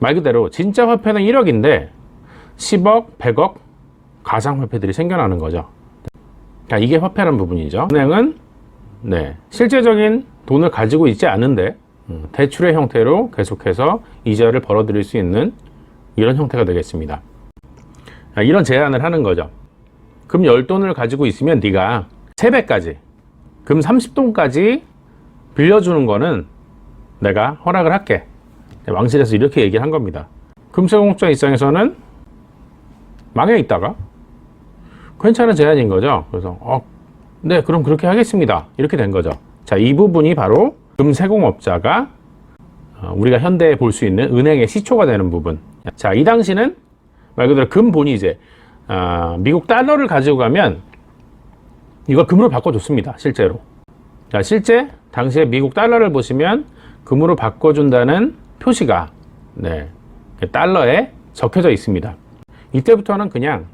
말 그대로 진짜 화폐는 1억인데 10억, 100억 가상화폐들이 생겨나는 거죠. 자, 이게 화폐라는 부분이죠. 은행은 실제적인 돈을 가지고 있지 않은데 대출의 형태로 계속해서 이자를 벌어들일 수 있는 이런 형태가 되겠습니다. 자, 이런 제안을 하는 거죠. 금 10돈을 가지고 있으면 네가 3배까지, 금 30돈까지 빌려주는 거는 내가 허락을 할게. 왕실에서 이렇게 얘기를 한 겁니다. 금세공업자 입장에서는 망해 있다가 괜찮은 제안인 거죠. 그래서 네, 그럼 그렇게 하겠습니다. 이렇게 된 거죠. 자, 이 부분이 바로 금세공업자가 우리가 현대에 볼 수 있는 은행의 시초가 되는 부분. 자, 이 당시는 말 그대로 금본이 이제 미국 달러를 가지고 가면 이걸 금으로 바꿔줬습니다. 실제로. 자, 실제 당시에 미국 달러를 보시면 금으로 바꿔준다는 표시가 달러에 적혀져 있습니다. 이때부터는 그냥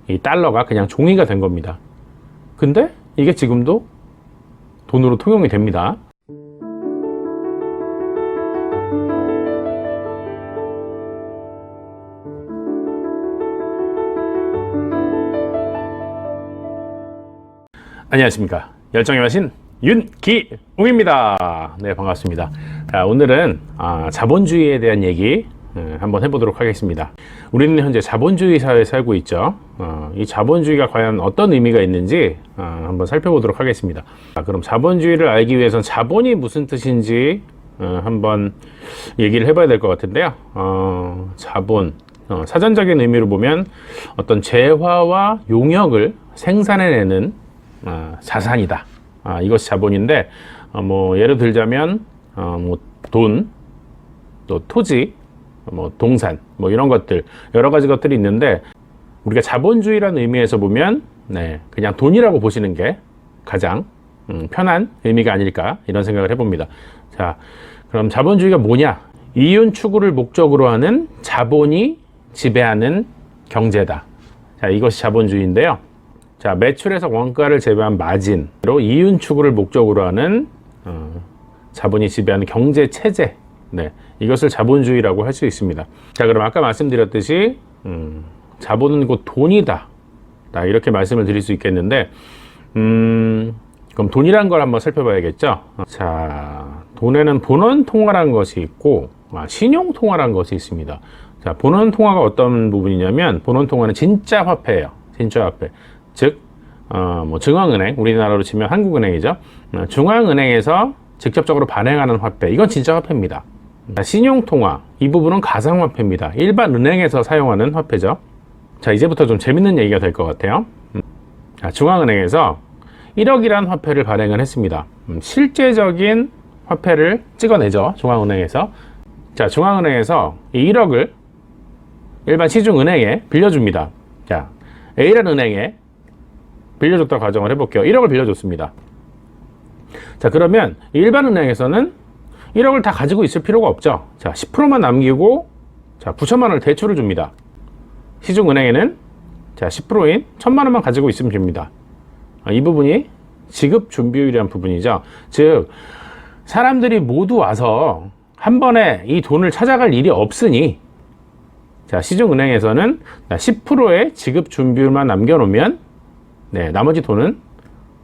이 달러가 그냥 종이가 된 겁니다. 근데 이게 지금도 돈으로 통용이 됩니다. 안녕하십니까. 열정의 마신 윤기웅입니다. 네, 반갑습니다. 자, 오늘은 자본주의에 대한 얘기 한번 해보도록 하겠습니다. 우리는 현재 자본주의 사회에 살고 있죠. 이 자본주의가 과연 어떤 의미가 있는지 한번 살펴보도록 하겠습니다. 그럼 자본주의를 알기 위해선 자본이 무슨 뜻인지 한번 얘기를 해봐야 될 것 같은데요. 자본, 사전적인 의미로 보면 어떤 재화와 용역을 생산해내는 자산이다. 이것이 자본인데, 예를 들자면, 돈, 또 토지, 동산, 이런 것들, 여러 가지 것들이 있는데, 우리가 자본주의라는 의미에서 보면, 그냥 돈이라고 보시는 게 가장 편한 의미가 아닐까, 이런 생각을 해봅니다. 자, 그럼 자본주의가 뭐냐? 이윤 추구를 목적으로 하는 자본이 지배하는 경제다. 자, 이것이 자본주의인데요. 자, 매출에서 원가를 제외한 마진으로 이윤 추구를 목적으로 하는 자본이 지배하는 경제 체제, 이것을 자본주의라고 할 수 있습니다. 자, 그럼 아까 말씀드렸듯이 자본은 곧 돈이다, 이렇게 말씀을 드릴 수 있겠는데, 그럼 돈이란 걸 한번 살펴봐야겠죠. 자, 돈에는 본원통화라는 것이 있고 신용통화라는 것이 있습니다. 자, 본원통화가 어떤 부분이냐면, 본원통화는 진짜 화폐예요. 진짜 화폐. 즉, 중앙은행, 우리나라로 치면 한국은행이죠. 중앙은행에서 직접적으로 발행하는 화폐, 이건 진짜 화폐입니다. 신용통화, 이 부분은 가상화폐입니다. 일반 은행에서 사용하는 화폐죠. 자, 이제부터 좀 재밌는 얘기가 될 것 같아요. 중앙은행에서 1억이라는 화폐를 발행을 했습니다. 실제적인 화폐를 찍어내죠, 중앙은행에서. 자, 중앙은행에서 이 1억을 일반 시중은행에 빌려줍니다. 자, A라는 은행에 빌려줬다고 가정을 해볼게요. 1억을 빌려줬습니다. 자, 그러면 일반 은행에서는 1억을 다 가지고 있을 필요가 없죠. 자, 10%만 남기고, 자, 9천만 원을 대출을 줍니다. 시중은행에는, 자, 10%인 1천만 원만 가지고 있으면 됩니다. 이 부분이 지급 준비율이라는 부분이죠. 즉, 사람들이 모두 와서 한 번에 이 돈을 찾아갈 일이 없으니, 자, 시중은행에서는 10%의 지급 준비율만 남겨놓으면 나머지 돈은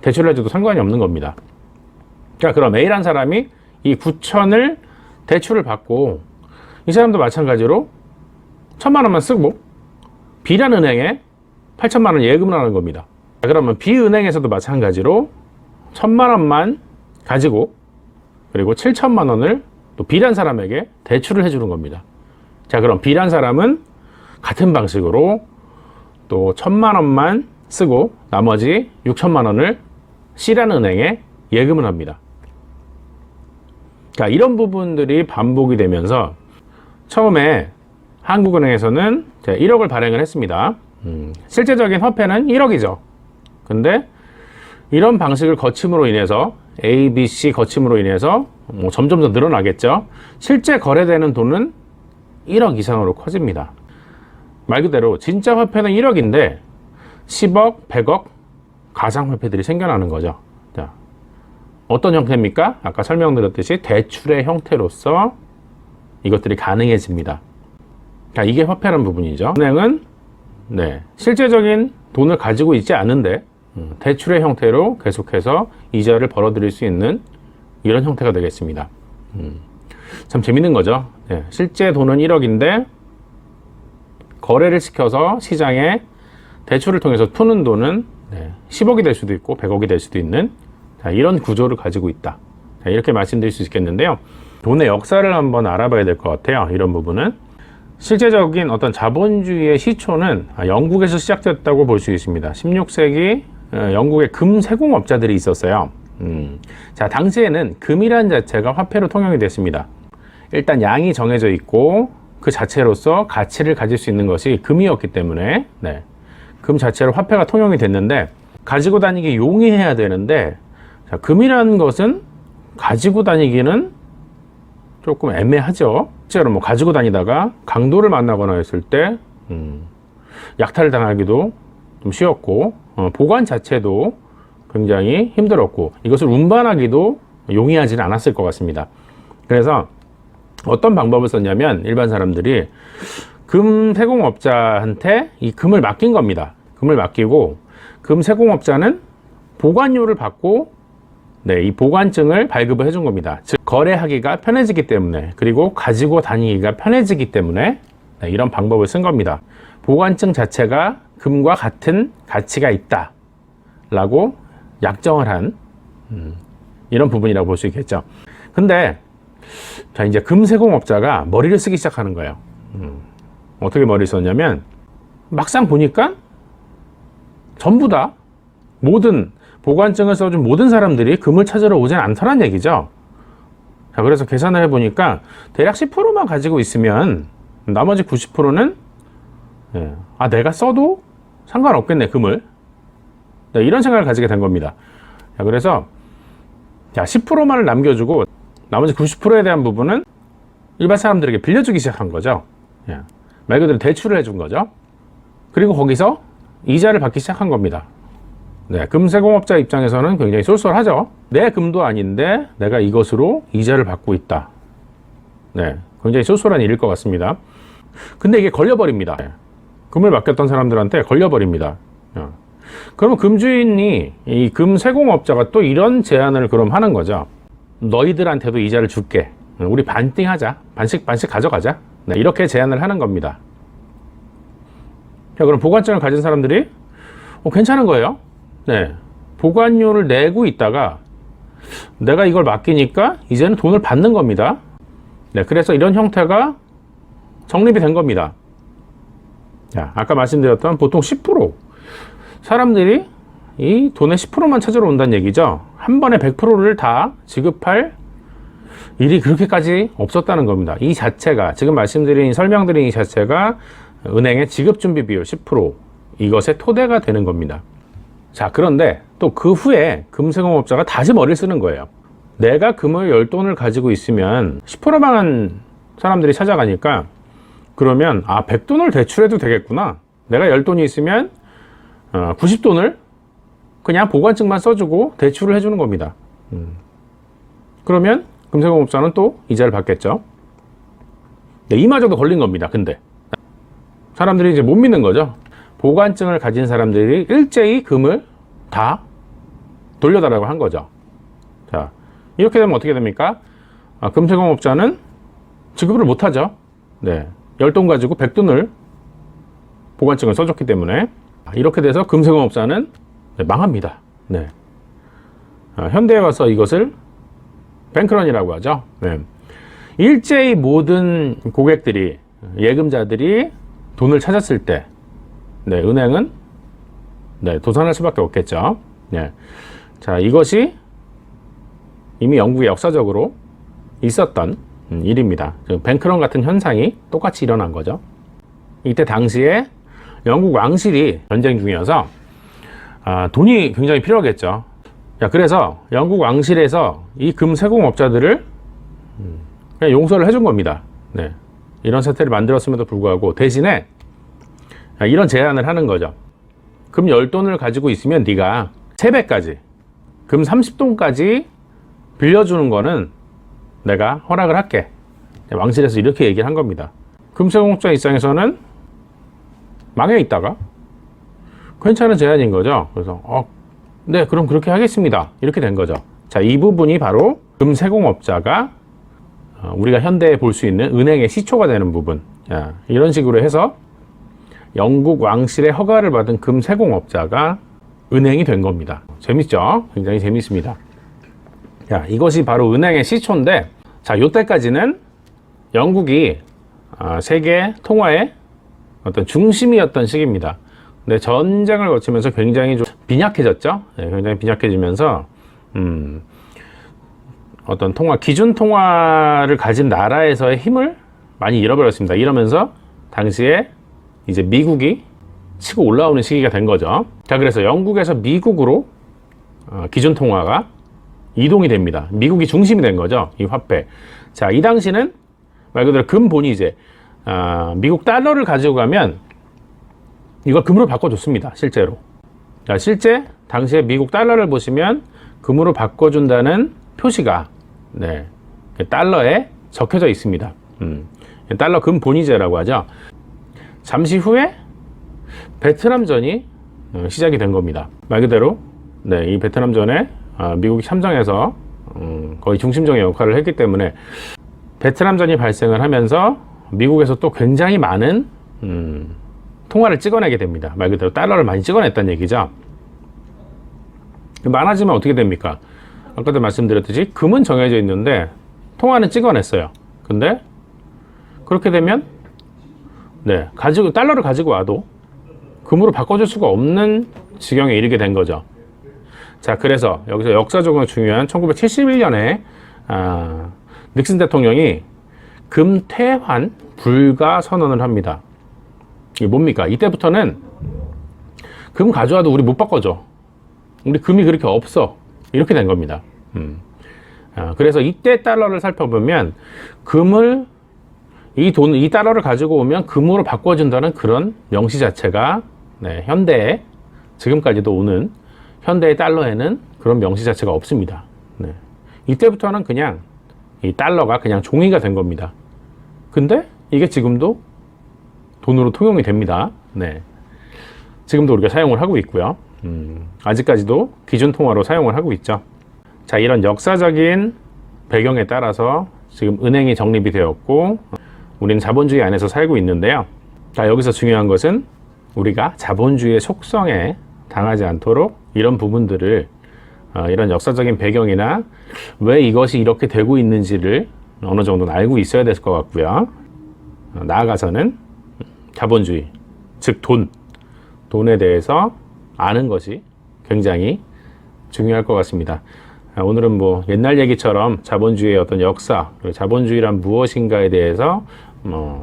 대출을 해줘도 상관이 없는 겁니다. 자, 그럼 A란 사람이 이 9천을 대출을 받고, 이 사람도 마찬가지로 1천만 원만 쓰고 B란 은행에 8천만 원 예금을 하는 겁니다. 자, 그러면 B 은행에서도 마찬가지로 1천만 원만 가지고, 그리고 7천만 원을 또 B란 사람에게 대출을 해주는 겁니다. 자, 그럼 B란 사람은 같은 방식으로 또 1천만 원만 쓰고 나머지 6천만 원을 C라는 은행에 예금을 합니다. 자, 이런 부분들이 반복이 되면서 처음에 한국은행에서는 1억을 발행을 했습니다. 실제적인 화폐는 1억이죠. 근데 이런 방식을 거침으로 인해서 A, B, C 거침으로 인해서 점점 더 늘어나겠죠. 실제 거래되는 돈은 1억 이상으로 커집니다. 말 그대로 진짜 화폐는 1억인데 10억, 100억 가상화폐들이 생겨나는 거죠. 자, 어떤 형태입니까? 아까 설명드렸듯이 대출의 형태로서 이것들이 가능해집니다. 이게 화폐라는 부분이죠. 은행은 실제적인 돈을 가지고 있지 않은데 대출의 형태로 계속해서 이자를 벌어들일 수 있는 이런 형태가 되겠습니다. 참 재밌는 거죠. 실제 돈은 1억인데 거래를 시켜서 시장에 대출을 통해서 푸는 돈은 10억이 될 수도 있고 100억이 될 수도 있는 이런 구조를 가지고 있다. 이렇게 말씀드릴 수 있겠는데요. 돈의 역사를 한번 알아봐야 될 것 같아요. 이런 부분은 실제적인 어떤 자본주의의 시초는 영국에서 시작됐다고 볼 수 있습니다. 16세기 영국의 금 세공업자들이 있었어요. 자, 당시에는 금이라는 자체가 화폐로 통용이 됐습니다. 일단 양이 정해져 있고 그 자체로서 가치를 가질 수 있는 것이 금이었기 때문에 금 자체로 화폐가 통용이 됐는데 가지고 다니기 용이해야 되는데 자, 금이라는 것은 가지고 다니기는 조금 애매하죠. 실제로 뭐 가지고 다니다가 강도를 만나거나 했을 때 약탈을 당하기도 좀 쉬웠고 보관 자체도 굉장히 힘들었고 이것을 운반하기도 용이하지는 않았을 것 같습니다. 그래서 어떤 방법을 썼냐면 일반 사람들이 금 세공업자한테 이 금을 맡긴 겁니다. 금을 맡기고 금 세공업자는 보관료를 받고 이 보관증을 발급을 해준 겁니다. 즉 거래하기가 편해지기 때문에 그리고 가지고 다니기가 편해지기 때문에 이런 방법을 쓴 겁니다. 보관증 자체가 금과 같은 가치가 있다 라고 약정을 한 이런 부분이라고 볼 수 있겠죠. 근데 자 이제 금세공업자가 머리를 쓰기 시작하는 거예요. 어떻게 머리를 썼냐면 막상 보니까 전부 다 모든 보관증을 써준 모든 사람들이 금을 찾으러 오진 않더란 얘기죠. 자, 그래서 계산을 해보니까 대략 10%만 가지고 있으면 나머지 90%는 내가 써도 상관없겠네 금을. 이런 생각을 가지게 된 겁니다. 자, 그래서 10%만을 남겨주고 나머지 90%에 대한 부분은 일반 사람들에게 빌려주기 시작한 거죠. 말 그대로 대출을 해준 거죠. 그리고 거기서 이자를 받기 시작한 겁니다. 금세공업자 입장에서는 굉장히 쏠쏠하죠. 내 금도 아닌데 내가 이것으로 이자를 받고 있다. 굉장히 쏠쏠한 일일 것 같습니다. 근데 이게 걸려버립니다. 금을 맡겼던 사람들한테 걸려버립니다. 그러면 금주인이 이 금세공업자가 또 이런 제안을 그럼 하는 거죠. 너희들한테도 이자를 줄게. 우리 반띵하자. 반씩 가져가자. 이렇게 제안을 하는 겁니다. 자, 그럼 보관증을 가진 사람들이 괜찮은 거예요. 보관료를 내고 있다가 내가 이걸 맡기니까 이제는 돈을 받는 겁니다. 그래서 이런 형태가 정립이 된 겁니다. 자, 아까 말씀드렸던 보통 10% 사람들이 이 돈의 10%만 찾으러 온다는 얘기죠. 한 번에 100%를 다 지급할 일이 그렇게까지 없었다는 겁니다. 이 자체가 지금 설명드린 이 자체가 은행의 지급준비 비율 10% 이것의 토대가 되는 겁니다. 자, 그런데 또 그 후에 금세공업자가 다시 머리를 쓰는 거예요. 내가 금을 10돈을 가지고 있으면 10%만 사람들이 찾아가니까 그러면 100돈을 대출해도 되겠구나. 내가 10돈이 있으면 90돈을 그냥 보관증만 써주고 대출을 해주는 겁니다. 그러면 금세공업자는 또 이자를 받겠죠. 이마저도 걸린 겁니다. 근데 사람들이 이제 못 믿는 거죠. 보관증을 가진 사람들이 일제히 금을 다 돌려달라고 한 거죠. 자, 이렇게 되면 어떻게 됩니까? 금세공업자는 지급을 못하죠. 10돈 가지고 100돈을 보관증을 써줬기 때문에 이렇게 돼서 금세공업자는 망합니다. 현대에 와서 이것을 뱅크런이라고 하죠. 일제히 모든 고객들이 예금자들이 돈을 찾았을 때 은행은 도산할 수밖에 없겠죠. 자, 이것이 이미 영국에 역사적으로 있었던 일입니다. 뱅크런 같은 현상이 똑같이 일어난 거죠. 이때 당시에 영국 왕실이 전쟁 중이어서 돈이 굉장히 필요하겠죠. 그래서 영국 왕실에서 이 금세공업자들을 그냥 용서를 해준 겁니다. 이런 사태를 만들었음에도 불구하고 대신에 이런 제안을 하는 거죠. 금 10돈을 가지고 있으면 네가 3배까지 금 30돈까지 빌려주는 거는 내가 허락을 할게. 왕실에서 이렇게 얘기를 한 겁니다. 금세공업자 입장에서는 망해 있다가 괜찮은 제안인 거죠. 그래서 네, 그럼 그렇게 하겠습니다. 이렇게 된 거죠. 자, 이 부분이 바로 금세공업자가 우리가 현대에 볼 수 있는 은행의 시초가 되는 부분. 이런 식으로 해서 영국 왕실의 허가를 받은 금세공업자가 은행이 된 겁니다. 재밌죠? 굉장히 재밌습니다. 이것이 바로 은행의 시초인데, 자, 요때까지는 영국이 세계 통화의 어떤 중심이었던 시기입니다. 근데 전쟁을 거치면서 굉장히 좀 빈약해졌죠. 굉장히 빈약해지면서 어떤 기준 통화를 가진 나라에서의 힘을 많이 잃어버렸습니다. 이러면서 당시에 이제 미국이 치고 올라오는 시기가 된 거죠. 자, 그래서 영국에서 미국으로 기준 통화가 이동이 됩니다. 미국이 중심이 된 거죠, 이 화폐. 자, 이 당시는 말 그대로 금본이 이제 미국 달러를 가지고 가면 이걸 금으로 바꿔줬습니다. 실제로. 자, 실제 당시에 미국 달러를 보시면 금으로 바꿔준다는 표시가 달러에 적혀져 있습니다. 달러 금본위제라고 하죠. 잠시 후에 베트남전이 시작이 된 겁니다. 말 그대로 이 베트남전에 미국이 참전해서 거의 중심적인 역할을 했기 때문에 베트남전이 발생을 하면서 미국에서 또 굉장히 많은 통화를 찍어내게 됩니다. 말 그대로 달러를 많이 찍어냈다는 얘기죠. 많아지면 어떻게 됩니까? 아까도 말씀드렸듯이 금은 정해져 있는데 통화는 찍어냈어요. 근데 그렇게 되면 달러를 가지고 와도 금으로 바꿔줄 수가 없는 지경에 이르게 된 거죠. 자, 그래서 여기서 역사적으로 중요한 1971년에 닉슨 대통령이 금퇴환 불가 선언을 합니다. 이게 뭡니까? 이때부터는 금 가져와도 우리 못 바꿔줘. 우리 금이 그렇게 없어. 이렇게 된 겁니다. 그래서 이때 달러를 살펴보면 이 달러를 가지고 오면 금으로 바꿔준다는 그런 명시 자체가 현대에 지금까지도 오는 현대의 달러에는 그런 명시 자체가 없습니다. 이때부터는 그냥 이 달러가 그냥 종이가 된 겁니다. 근데 이게 지금도 돈으로 통용이 됩니다. 지금도 우리가 사용을 하고 있고요. 아직까지도 기준 통화로 사용을 하고 있죠. 자, 이런 역사적인 배경에 따라서 지금 은행이 정립이 되었고 우리는 자본주의 안에서 살고 있는데요. 자, 여기서 중요한 것은 우리가 자본주의의 속성에 당하지 않도록 이런 부분들을 이런 역사적인 배경이나 왜 이것이 이렇게 되고 있는지를 어느 정도는 알고 있어야 될 것 같고요. 나아가서는 자본주의, 즉 돈에 대해서 아는 것이 굉장히 중요할 것 같습니다. 오늘은 옛날 얘기처럼 자본주의의 어떤 역사, 그리고 자본주의란 무엇인가에 대해서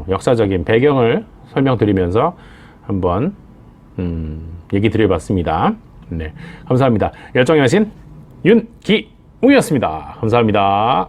역사적인 배경을 설명드리면서 한번 얘기 드려봤습니다. 감사합니다. 열정의 여신 윤기웅이었습니다. 감사합니다.